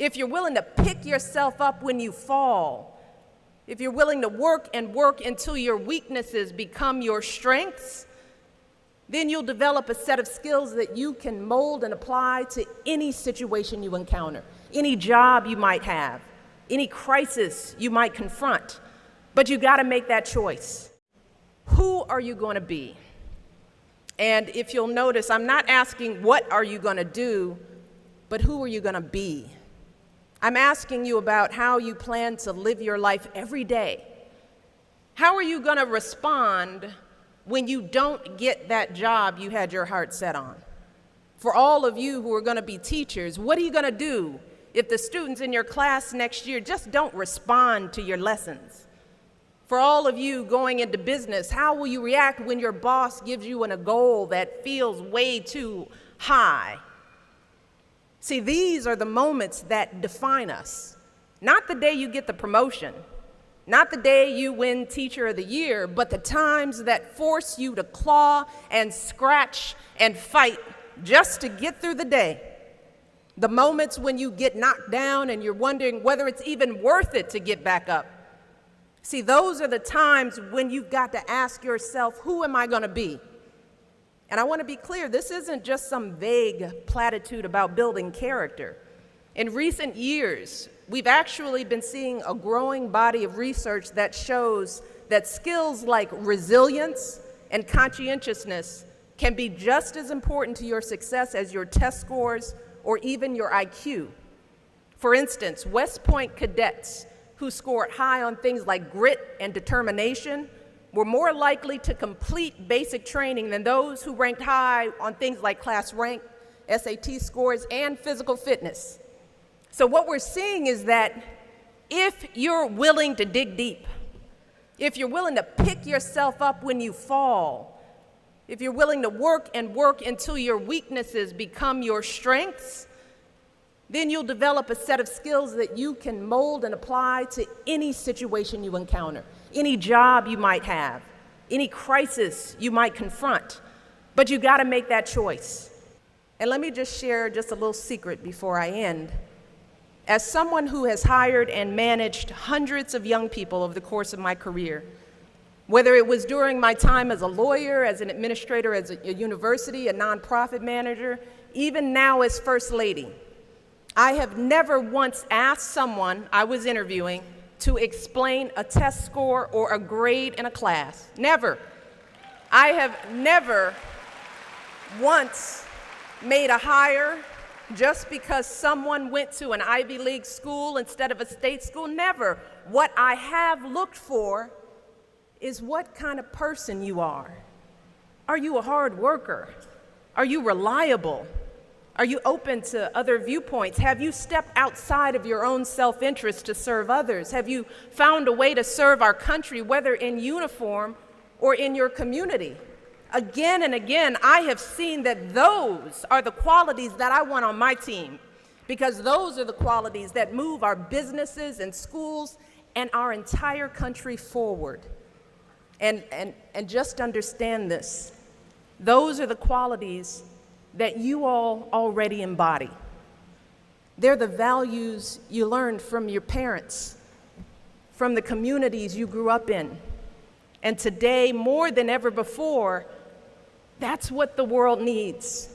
if you're willing to pick yourself up when you fall, if you're willing to work and work until your weaknesses become your strengths, then you'll develop a set of skills that you can mold and apply to any situation you encounter, any job you might have, any crisis you might confront. But you got to make that choice. Who are you going to be? And if you'll notice, I'm not asking what are you going to do, but who are you going to be? I'm asking you about how you plan to live your life every day. How are you going to respond when you don't get that job you had your heart set on? For all of you who are going to be teachers, what are you going to do if the students in your class next year just don't respond to your lessons? For all of you going into business, how will you react when your boss gives you a goal that feels way too high? See, these are the moments that define us. Not the day you get the promotion, not the day you win Teacher of the Year, but the times that force you to claw and scratch and fight just to get through the day. The moments when you get knocked down and you're wondering whether it's even worth it to get back up. See, those are the times when you've got to ask yourself, who am I going to be? And I want to be clear, this isn't just some vague platitude about building character. In recent years, we've actually been seeing a growing body of research that shows that skills like resilience and conscientiousness can be just as important to your success as your test scores or even your IQ. For instance, Westpoint cadets who scored high on things like grit and determination were more likely to complete basic training than those who ranked high on things like class rank, SAT scores, and physical fitness. So what we're seeing is that if you're willing to dig deep, if you're willing to pick yourself up when you fall, if you're willing to work and work until your weaknesses become your strengths, then you'll develop a set of skills that you can mold and apply to any situation you encounter, any job you might have, any crisis you might confront. But you got to make that choice. And let me just share just a little secret before I end. As someone who has hired and managed hundreds of young people over the course of my career, whether it was during my time as a lawyer, as an administrator, as a university, a nonprofit manager, even now as First Lady, I have never once asked someone I was interviewing to explain a test score or a grade in a class. Never. I have never once made a hire just because someone went to an Ivy League school instead of a state school. Never. What I have looked for is what kind of person you are. Are you a hard worker? Are you reliable? Are you open to other viewpoints? Have you stepped outside of your own self-interest to serve others? Have you found a way to serve our country, whether in uniform or in your community? Again and again, I have seen that those are the qualities that I want on my team, because those are the qualities that move our businesses and schools and our entire country forward. And just understand this. Those are the qualities that you all already embody. They're the values you learned from your parents, from the communities you grew up in. And today, more than ever before, that's what the world needs.